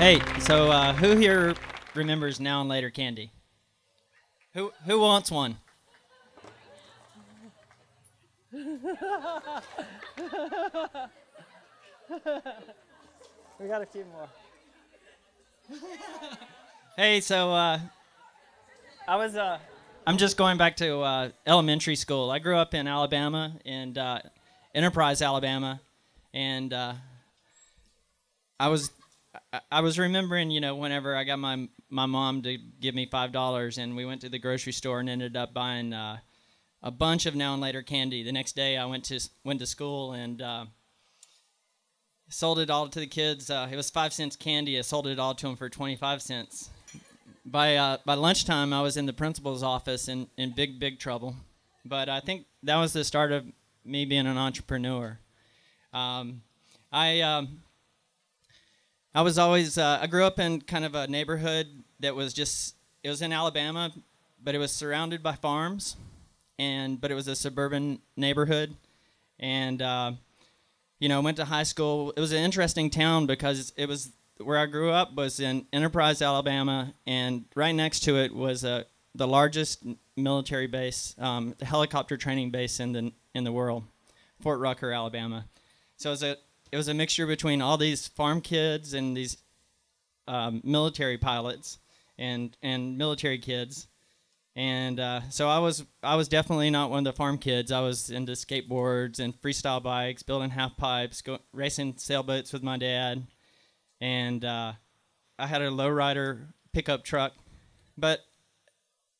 Hey, so who here remembers Now and Later candy? Who wants one? We got a few more. Hey, so I'm just going back to elementary school. I grew up in Alabama, in Enterprise, Alabama, and I was remembering, whenever I got my mom to give me $5, and we went to the grocery store and ended up buying a bunch of Now and Later candy. The next day, I went to school and sold it all to the kids. It was 5 cents candy. I sold it all to them for 25 cents. By lunchtime, I was in the principal's office in big trouble. But I think that was the start of me being an entrepreneur. I was always, I grew up in kind of a neighborhood that was it was in Alabama, but it was surrounded by farms, but it was a suburban neighborhood. And, went to high school. It was an interesting town because it was, where I grew up was in Enterprise, Alabama, and right next to it was the largest military base, the helicopter training base in the world, Fort Rucker, Alabama. So it was a mixture between all these farm kids and these military pilots and military kids, and so I was definitely not one of the farm kids. I was into skateboards and freestyle bikes, building half pipes, racing sailboats with my dad, and I had a lowrider pickup truck. But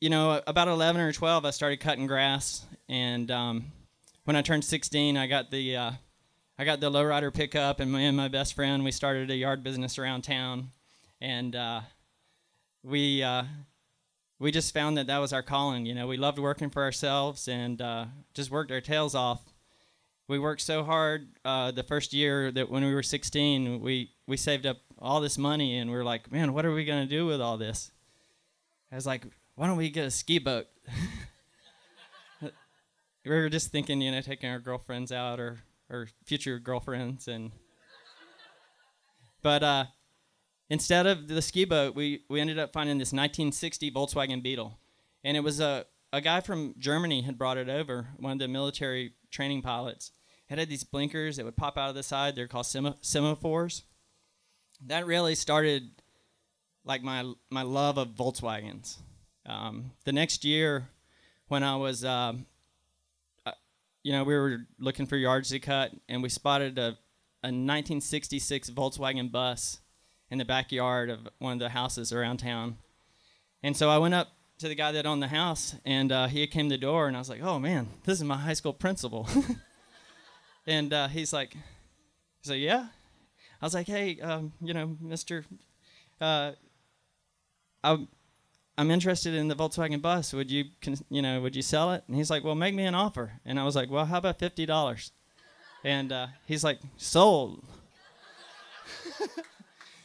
about 11 or 12, I started cutting grass, and when I turned 16, I got the lowrider pickup, and me and my best friend, we started a yard business around town, and we just found that was our calling. We loved working for ourselves and just worked our tails off. We worked so hard the first year that when we were 16, we saved up all this money, and we were like, man, what are we going to do with all this? I was like, why don't we get a ski boat? We were just thinking, taking our girlfriends out or future girlfriends, but instead of the ski boat, we ended up finding this 1960 Volkswagen Beetle, and it was a guy from Germany had brought it over, one of the military training pilots. It had these blinkers that would pop out of the side. They're called semaphores. That really started like my love of Volkswagens. The next year, when I was we were looking for yards to cut, and we spotted a 1966 Volkswagen bus in the backyard of one of the houses around town. And so I went up to the guy that owned the house, and he came to the door, and I was like, oh, man, this is my high school principal. And he's like, yeah? I was like, hey, mister, I'm interested in the Volkswagen bus. Would you sell it? And he's like, well, make me an offer. And I was like, well, how about $50? And he's like, sold.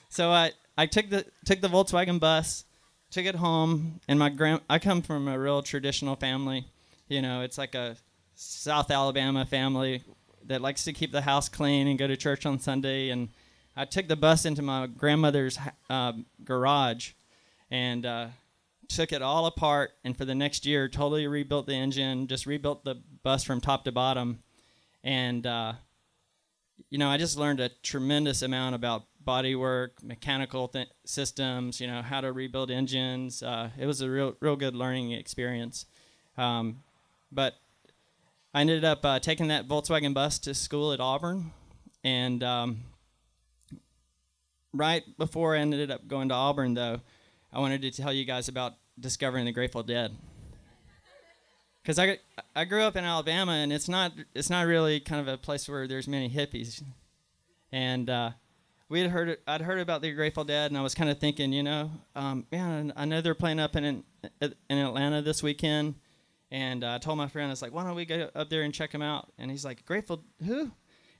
So I took the Volkswagen bus, took it home, and I come from a real traditional family. It's like a South Alabama family that likes to keep the house clean and go to church on Sunday. And I took the bus into my grandmother's garage, and took it all apart, and for the next year totally rebuilt the engine, just rebuilt the bus from top to bottom. And I just learned a tremendous amount about body work, mechanical systems, how to rebuild engines. It was a real good learning experience. But I ended up taking that Volkswagen bus to school at Auburn, and right before I ended up going to Auburn, though, I wanted to tell you guys about discovering the Grateful Dead, because I grew up in Alabama, and it's not really kind of a place where there's many hippies, and I'd heard about the Grateful Dead, and I was kind of thinking, man, I know they're playing up in Atlanta this weekend, and I told my friend, I was like, why don't we go up there and check them out? And he's like, Grateful who?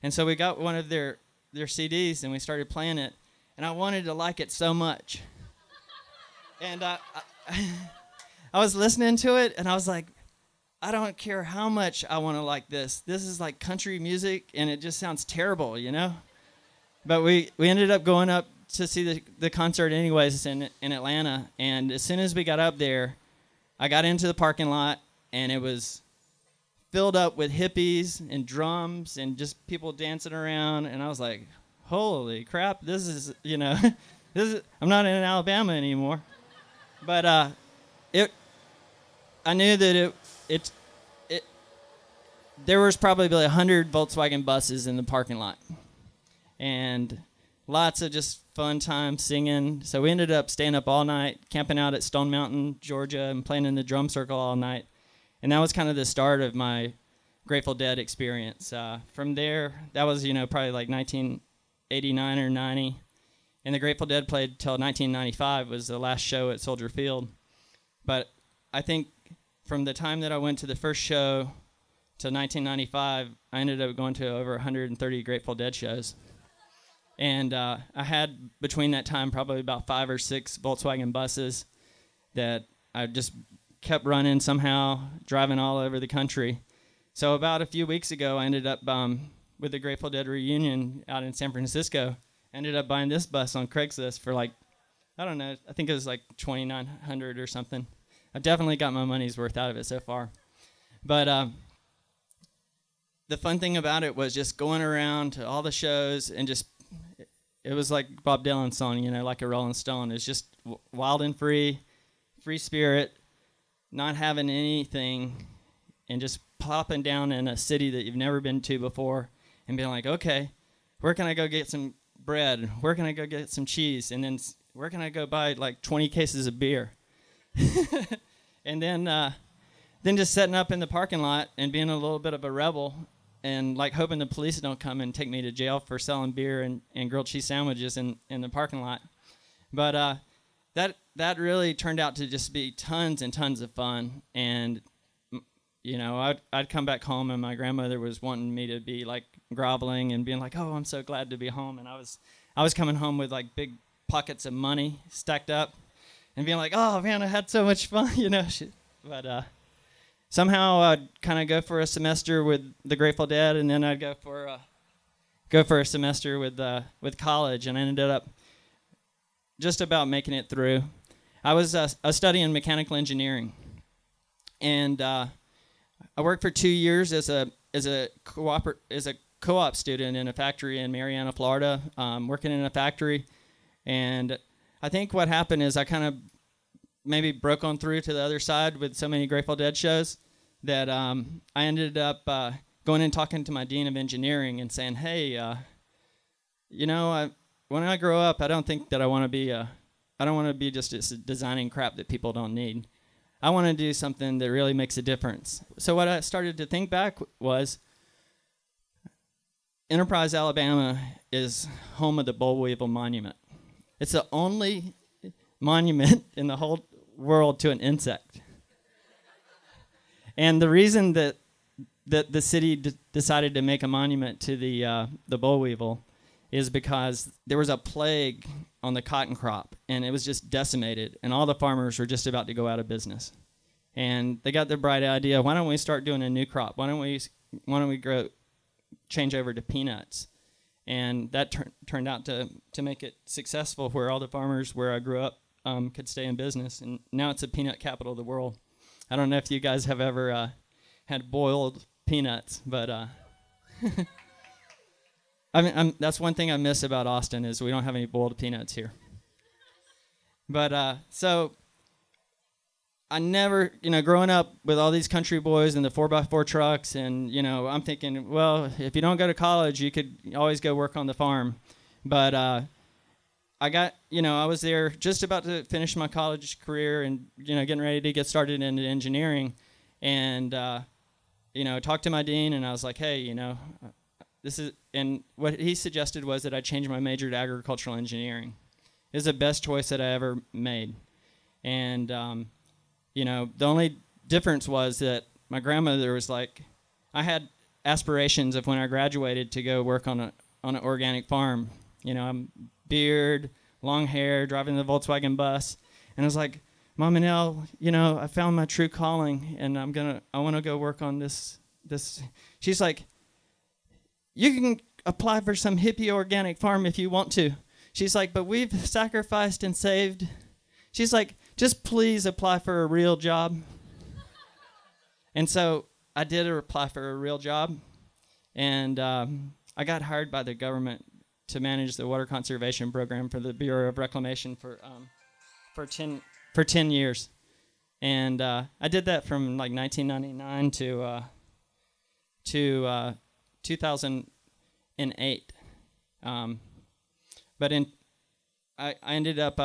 And so we got one of their CDs, and we started playing it, and I wanted to like it so much. And I was listening to it, and I was like, I don't care how much I want to like this. This is like country music, and it just sounds terrible, But we ended up going up to see the concert anyways in Atlanta, and as soon as we got up there, I got into the parking lot, and it was filled up with hippies and drums and just people dancing around, and I was like, holy crap, this is, you know, I'm not in Alabama anymore. But I knew that there was probably 100 Volkswagen buses in the parking lot, and lots of just fun time singing. So we ended up staying up all night, camping out at Stone Mountain, Georgia, and playing in the drum circle all night. And that was kind of the start of my Grateful Dead experience. From there, that was, you know, probably like 1989 or 90. And the Grateful Dead played till 1995 was the last show at Soldier Field. But I think from the time that I went to the first show to 1995, I ended up going to over 130 Grateful Dead shows. And I had, between that time, probably about 5 or 6 Volkswagen buses that I just kept running somehow, driving all over the country. So about a few weeks ago, I ended up with the Grateful Dead reunion out in San Francisco. I ended up buying this bus on Craigslist for like, I don't know, I think it was like $2,900 or something. I definitely got my money's worth out of it so far. But the fun thing about it was just going around to all the shows and just, it was like Bob Dylan's song, you know, like a Rolling Stone. It's just wild and free spirit, not having anything, and just plopping down in a city that you've never been to before and being like, okay, where can I go get some bread? Where can I go get some cheese? And then where can I go buy like 20 cases of beer? And then just setting up in the parking lot and being a little bit of a rebel and like hoping the police don't come and take me to jail for selling beer and grilled cheese sandwiches in the parking lot. But that really turned out to just be tons and tons of fun. And you know, I'd come back home and my grandmother was wanting me to be like groveling and being like, "Oh, I'm so glad to be home." And I was coming home with like big pockets of money stacked up and being like, "Oh man, I had so much fun," you know. But somehow I'd kind of go for a semester with the Grateful Dead, and then I'd go for a semester with college, and I ended up just about making it through. I was studying mechanical engineering, and I worked for 2 years as a co-op student in a factory in Marianna, Florida, working in a factory. And I think what happened is I kind of maybe broke on through to the other side with so many Grateful Dead shows that I ended up going and talking to my dean of engineering and saying, "Hey, you know, when I grow up, I don't think that I want to be just designing crap that people don't need. I want to do something that really makes a difference." So what I started to think back was, Enterprise, Alabama is home of the Boll Weevil Monument. It's the only monument in the whole world to an insect. And the reason that the city decided to make a monument to the boll weevil is because there was a plague on the cotton crop, and it was just decimated, and all the farmers were just about to go out of business. And they got the bright idea, why don't we start doing a new crop? Why don't we change over to peanuts? And that turned out to make it successful, where all the farmers where I grew up could stay in business, and now it's the peanut capital of the world. I don't know if you guys have ever had boiled peanuts, but that's one thing I miss about Austin is we don't have any boiled peanuts here. But so I never, growing up with all these country boys and the 4x4 trucks, and I'm thinking, well, if you don't go to college, you could always go work on the farm. But I got, I was there just about to finish my college career and getting ready to get started into engineering, and talked to my dean, and I was like, hey, this is, and what he suggested was that I change my major to agricultural engineering. It was the best choice that I ever made. And, the only difference was that my grandmother was like, I had aspirations of when I graduated to go work on an organic farm. I'm beard, long hair, driving the Volkswagen bus. And I was like, Mom and Elle, I found my true calling, and I want to go work on this. She's like, you can apply for some hippie organic farm if you want to. she's like, but we've sacrificed and saved. She's like, just please apply for a real job. And so I did apply for a real job, and I got hired by the government to manage the water conservation program for the Bureau of Reclamation for 10 years. And I did that from like 1999 to 2008. But I ended up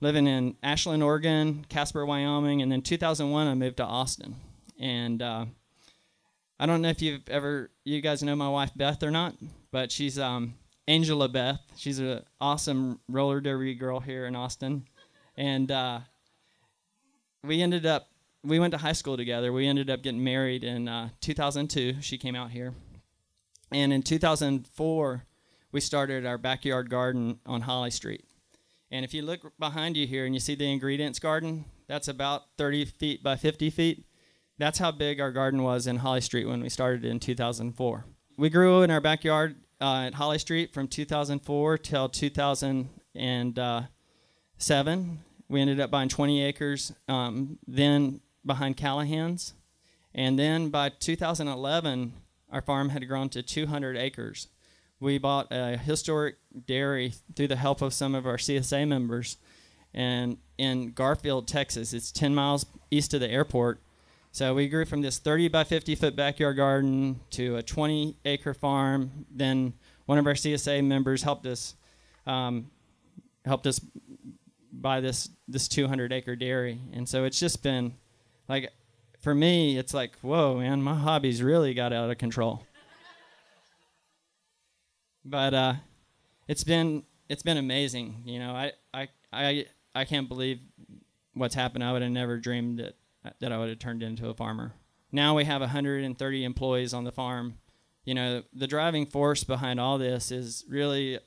living in Ashland, Oregon, Casper, Wyoming, and then 2001 I moved to Austin. And I don't know if you guys know my wife Beth or not, but she's Angela Beth. She's an awesome roller derby girl here in Austin. And we went to high school together. We ended up getting married in 2002. She came out here. And in 2004, we started our backyard garden on Holly Street. And if you look behind you here and you see the ingredients garden, that's about 30 feet by 50 feet. That's how big our garden was in Holly Street when we started in 2004. We grew in our backyard at Holly Street from 2004 till 2007. We ended up buying 20 acres, then behind Callahan's. And then by 2011, our farm had grown to 200 acres. We bought a historic dairy through the help of some of our CSA members, and in Garfield, Texas. It's 10 miles east of the airport. So we grew from this 30 by 50 foot backyard garden to a 20 acre farm. Then one of our CSA members helped us buy this 200 acre dairy. And so it's just been like, for me, it's like, whoa, man, my hobbies really got out of control. But it's been amazing. You know, I can't believe what's happened. I would have never dreamed that I would have turned into a farmer. Now we have 130 employees on the farm. You know, the driving force behind all this is really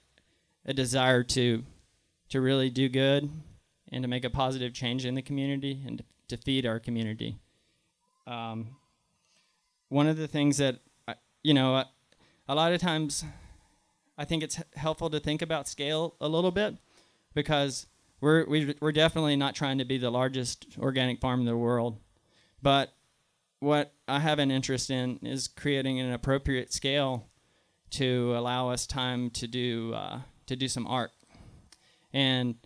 a desire to really do good and to make a positive change in the community and to feed our community. One of the things that, a lot of times I think it's helpful to think about scale a little bit, because we're definitely not trying to be the largest organic farm in the world. But what I have an interest in is creating an appropriate scale to allow us time to do some art. And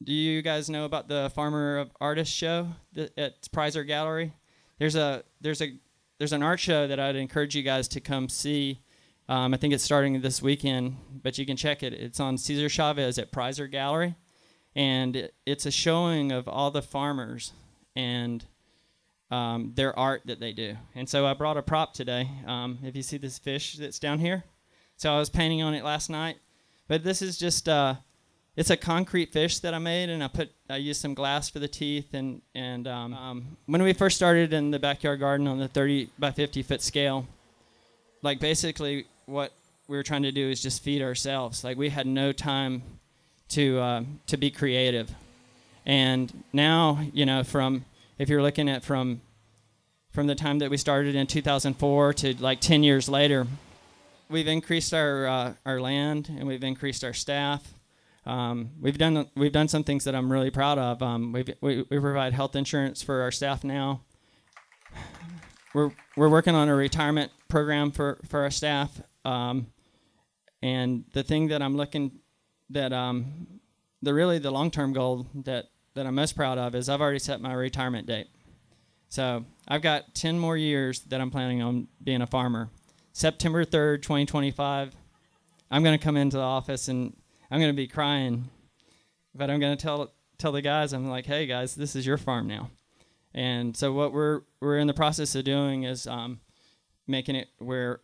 do you guys know about the Farmer of Artists show at Prizer Gallery? There's an art show that I'd encourage you guys to come see. I think it's starting this weekend, but you can check it. It's on Cesar Chavez at Prizer Gallery, and it's a showing of all the farmers and their art that they do. And so I brought a prop today. If you see this fish that's down here, so I was painting on it last night. But this is just it's a concrete fish that I made, and I used some glass for the teeth. And when we first started in the backyard garden on the 30 by 50 foot scale, like basically what we were trying to do is just feed ourselves. Like we had no time to be creative. And now, if you're looking at from the time that we started in 2004 to like 10 years later, we've increased our land and we've increased our staff. We've done some things that I'm really proud of. We provide health insurance for our staff now. We're working on a retirement program for our staff. And the thing that I'm looking that the long-term goal that I'm most proud of is I've already set my retirement date. So I've got 10 more years that I'm planning on being a farmer. September 3rd, 2025, I'm going to come into the office and I'm going to be crying, but I'm going to tell the guys, I'm like, hey guys, this is your farm now. And so what we're in the process of doing is making it where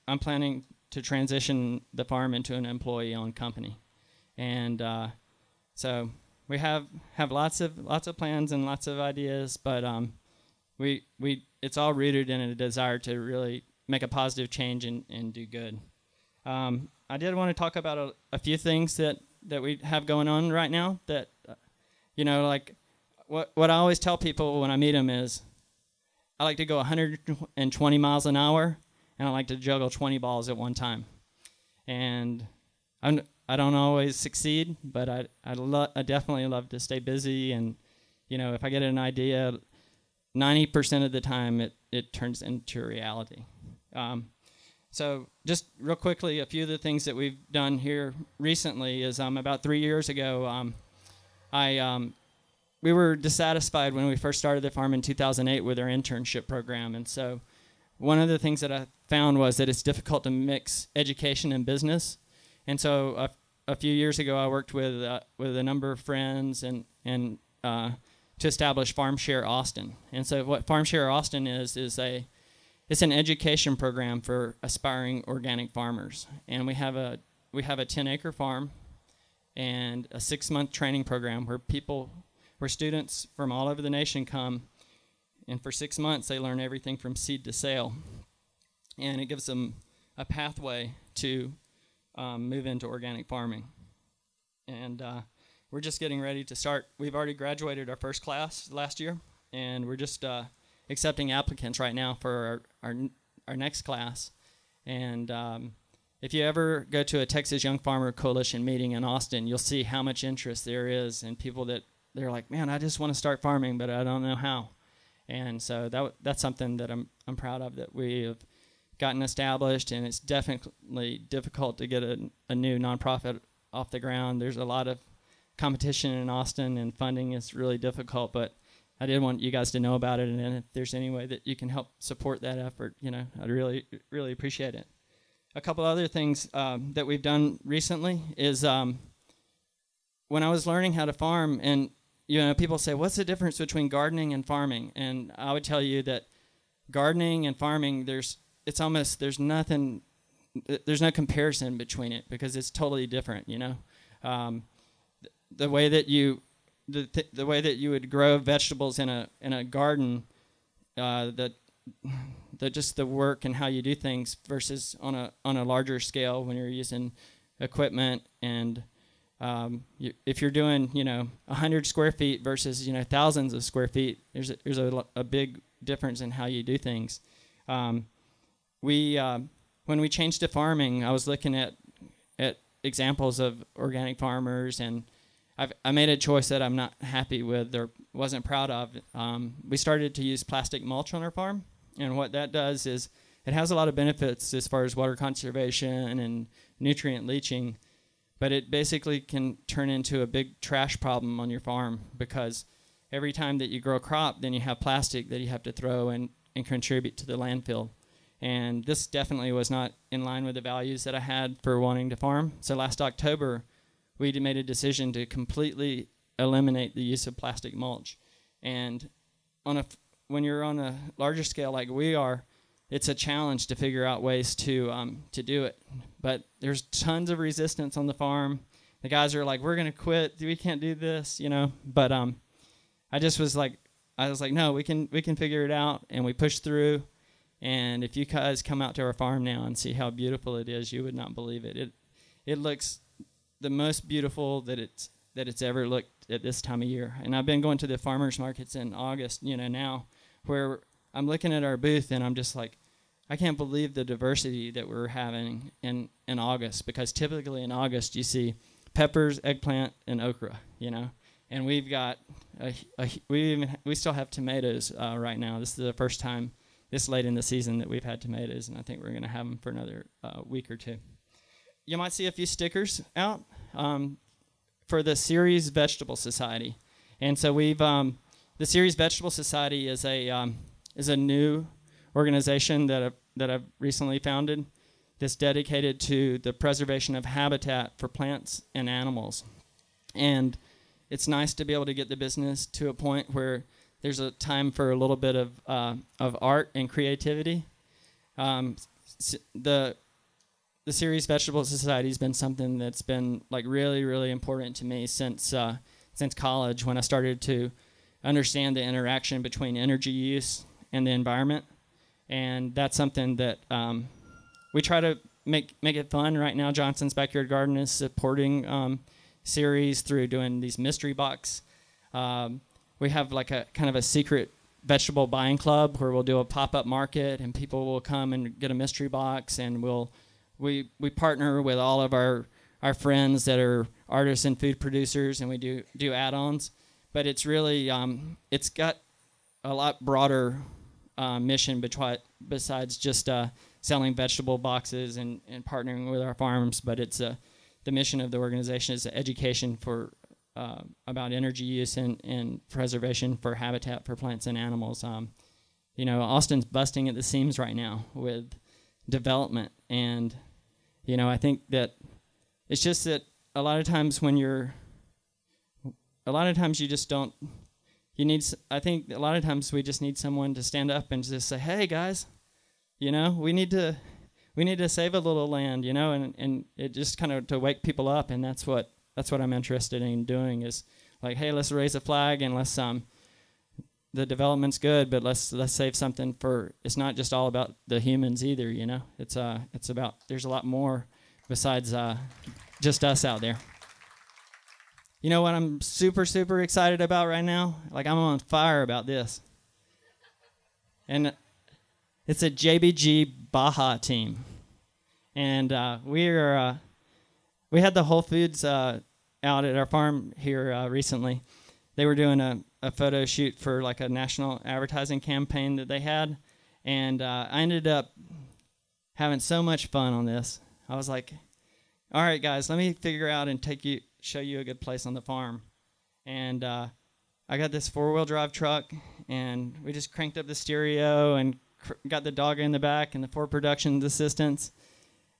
I'm planning to transition the farm into an employee-owned company. And so we have lots of plans and lots of ideas, but it's all rooted in a desire to really make a positive change and do good. I did want to talk about a few things that we have going on right now that, like what I always tell people when I meet them is I like to go 120 miles an hour and I like to juggle 20 balls at one time. And I don't always succeed, but I definitely love to stay busy. And if I get an idea, 90% of the time it turns into reality. So just real quickly, a few of the things that we've done here recently is about 3 years ago, we were dissatisfied when we first started the farm in 2008 with our internship program. And so one of the things that I found was that it's difficult to mix education and business. And so a few years ago, I worked with a number of friends and to establish Farm Share Austin. And so what Farm Share Austin is it's an education program for aspiring organic farmers. And we have a 10-acre farm and a 6-month training program where students from all over the nation come, and for 6 months they learn everything from seed to sale. And it gives them a pathway to move into organic farming. And we're just getting ready to start. We've already graduated our first class last year, and we're just accepting applicants right now for our next class. And if you ever go to a Texas Young Farmer Coalition meeting in Austin, you'll see how much interest there is in people that they're like, man, I just want to start farming, but I don't know how. And so that's something that I'm proud of, that we have gotten established. And it's definitely difficult to get a new nonprofit off the ground. There's a lot of competition in Austin, and funding is really difficult, but I did want you guys to know about it, and if there's any way that you can help support that effort, I'd really, really appreciate it. A couple other things that we've done recently is when I was learning how to farm, and people say, what's the difference between gardening and farming? And I would tell you that gardening and farming, there's no comparison between it, because it's totally different. The way that you would grow vegetables in a garden, just the work and how you do things versus on a larger scale when you're using equipment, and if you're doing 100 square feet versus thousands of square feet, there's a big difference in how you do things. When we changed to farming, I was looking at examples of organic farmers, and I made a choice that I'm not happy with or wasn't proud of. We started to use plastic mulch on our farm, and what that does is it has a lot of benefits as far as water conservation and nutrient leaching, but it basically can turn into a big trash problem on your farm, because every time that you grow a crop, then you have plastic that you have to throw and contribute to the landfill. And this definitely was not in line with the values that I had for wanting to farm. So last October, we made a decision to completely eliminate the use of plastic mulch. And when you're on a larger scale like we are, it's a challenge to figure out ways to do it. But there's tons of resistance on the farm. The guys are like, we're going to quit. We can't do this, But I was like, no, we can figure it out. And we pushed through. And if you guys come out to our farm now and see how beautiful it is, you would not believe it. It looks the most beautiful that it's ever looked at this time of year. And I've been going to the farmers markets in August, now, where I'm looking at our booth and I'm just like, I can't believe the diversity that we're having in August, because typically in August you see peppers, eggplant, and okra, And we've got we still have tomatoes right now. This is the first time this late in the season that we've had tomatoes, and I think we're going to have them for another week or two. You might see a few stickers out for the Ceres Vegetable Society, and so we've the Ceres Vegetable Society is a new organization that I've recently founded that's dedicated to the preservation of habitat for plants and animals, and it's nice to be able to get the business to a point where there's a time for a little bit of art and creativity. The Ceres Vegetable Society has been something that's been like really, really important to me since college, when I started to understand the interaction between energy use and the environment, and that's something that we try to make it fun. Right now, Johnson's Backyard Garden is supporting Ceres through doing these mystery box. We have like a kind of a secret vegetable buying club where we'll do a pop-up market, and people will come and get a mystery box, and we partner with all of our our friends that are artists and food producers, and we do add-ons. But it's really, it's got a lot broader mission besides just selling vegetable boxes and partnering with our farms. But it's the mission of the organization is education for about energy use and preservation for habitat for plants and animals. You know, Austin's busting at the seams right now with development, and you know, I think that it's just that a lot of times you just don't. I think a lot of times we just need someone to stand up and just say, "Hey guys, you know, we need to save a little land," you know, and it just kind of to wake people up, and that's what I'm interested in doing is like, hey, let's raise a flag and let's the development's good, but let's save something for. It's not just all about the humans either, you know. It's about there's a lot more besides just us out there. You know what I'm super excited about right now? Like I'm on fire about this. And it's a JBG Baja team. And we had the Whole Foods out at our farm here recently. They were doing a photo shoot for like a national advertising campaign that they had. And I ended up having so much fun on this. I was like, all right, guys, let me figure out and show you a good place on the farm. And I got this 4-wheel drive truck, and we just cranked up the stereo and got the dog in the back and the 4 production assistants.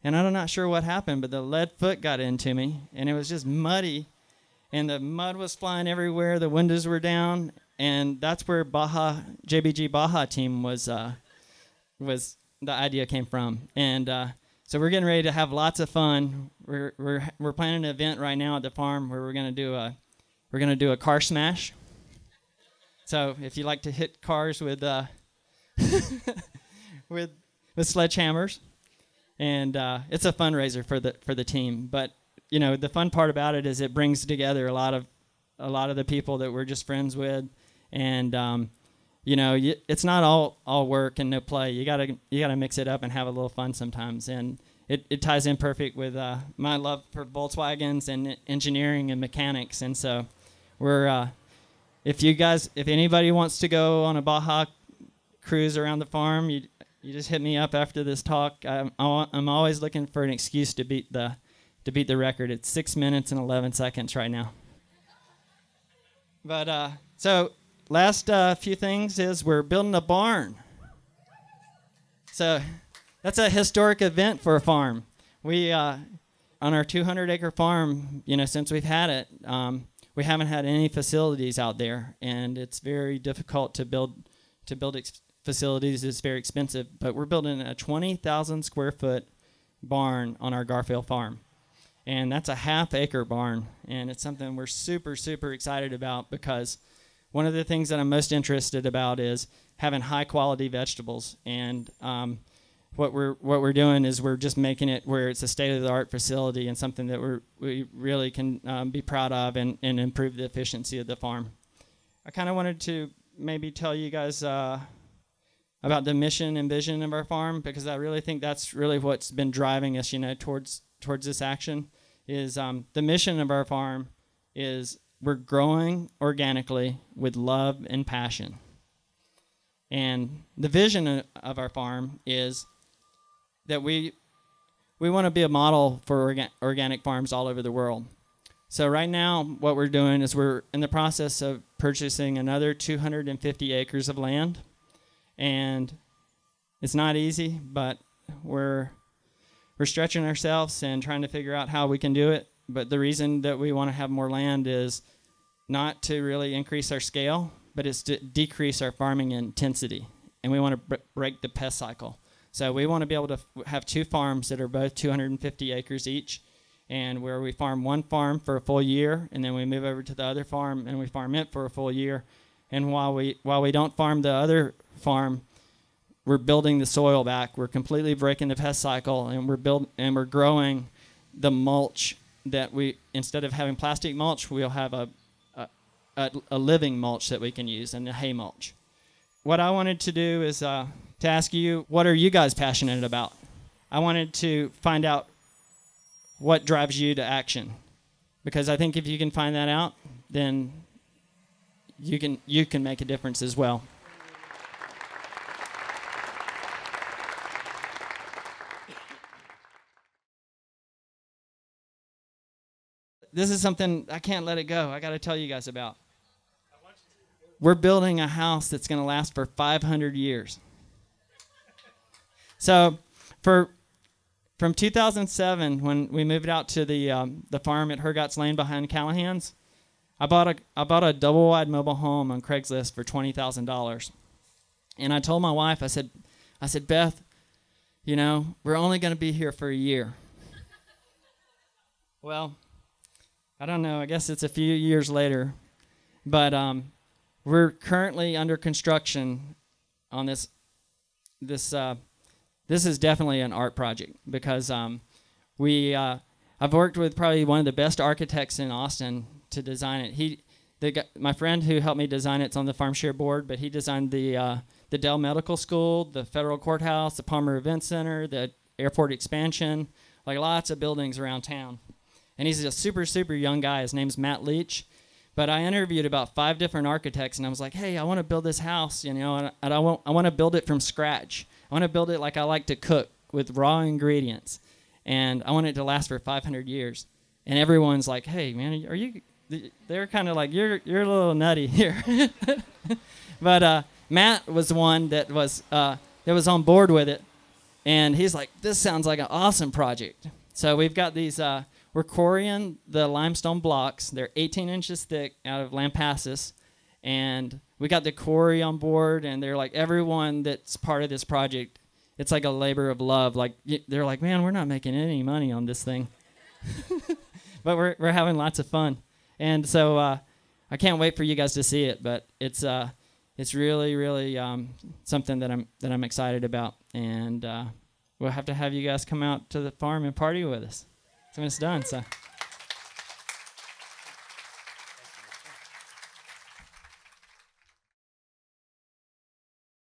And I'm not sure what happened, but the lead foot got into me, and it was just muddy, and the mud was flying everywhere. The windows were down, and that's where JBG Baja team was the idea came from. And so we're getting ready to have lots of fun. We're planning an event right now at the farm where we're gonna do a car smash. So if you like to hit cars with with sledgehammers, and it's a fundraiser for the team. But you know, the fun part about it is it brings together a lot of the people that we're just friends with, and you know, it's not all work and no play. You gotta mix it up and have a little fun sometimes, and it ties in perfect with my love for Volkswagens and engineering and mechanics. And so we're if anybody wants to go on a Baja cruise around the farm, you just hit me up after this talk. I'm always looking for an excuse to beat the record. It's 6 minutes and 11 seconds right now. But so last few things is we're building a barn. So that's a historic event for a farm. We on our 200-acre farm, you know, since we've had it, we haven't had any facilities out there, and it's very difficult to build facilities. It's very expensive, but we're building a 20,000 square foot barn on our Garfield farm, and that's a half-acre barn, and it's something we're super excited about because one of the things that I'm most interested about is having high-quality vegetables. And what we're doing is we're just making it where it's a state-of-the-art facility and something that we really can be proud of and improve the efficiency of the farm. I kind of wanted to maybe tell you guys about the mission and vision of our farm, because I really think that's really what's been driving us, you know, towards this action. Is the mission of our farm is we're growing organically with love and passion. And the vision of our farm is that we want to be a model for organic farms all over the world. So right now what we're doing is we're in the process of purchasing another 250 acres of land. And it's not easy, but we're stretching ourselves and trying to figure out how we can do it. But the reason that we want to have more land is not to really increase our scale, but it's to decrease our farming intensity. And we want to break the pest cycle. So we want to be able to have 2 farms that are both 250 acres each, and where we farm one farm for a full year, and then we move over to the other farm and we farm it for a full year. And while we don't farm the other farm, we're building the soil back. We're completely breaking the pest cycle, and we're growing the mulch that instead of having plastic mulch, we'll have a living mulch that we can use, and a hay mulch. What I wanted to do is to ask you, what are you guys passionate about? I wanted to find out what drives you to action. Because I think if you can find that out, then you can make a difference as well. This is something I can't let it go. I got to tell you guys about. We're building a house that's going to last for 500 years. So, from 2007, when we moved out to the farm at Hergott's Lane behind Callahan's, I bought a double-wide mobile home on Craigslist for $20,000, and I told my wife, I said, Beth, you know, we're only going to be here for a year. Well, I don't know. I guess it's a few years later, but we're currently under construction on this. This is definitely an art project because I've worked with probably one of the best architects in Austin to design it. My friend who helped me design it's on the farm share board, but he designed the Dell Medical School, the Federal Courthouse, the Palmer Event Center, the airport expansion, like lots of buildings around town. And he's a super, super young guy. His name's Matt Leach. But I interviewed about 5 different architects, and I was like, hey, I want to build this house, you know, and I want to build it from scratch. I want to build it like I like to cook with raw ingredients, and I want it to last for 500 years. And everyone's like, hey, man, are you? They're kind of like, you're a little nutty here. But Matt was the one that was on board with it, and he's like, this sounds like an awesome project. So we've got these. We're quarrying the limestone blocks. They're 18 inches thick out of Lampasas. And we got the quarry on board, and they're like, everyone that's part of this project, it's like a labor of love. Like, they're like, man, we're not making any money on this thing. But we're having lots of fun. And so I can't wait for you guys to see it, but it's really, really something that I'm excited about. And we'll have to have you guys come out to the farm and party with us when it's done. So.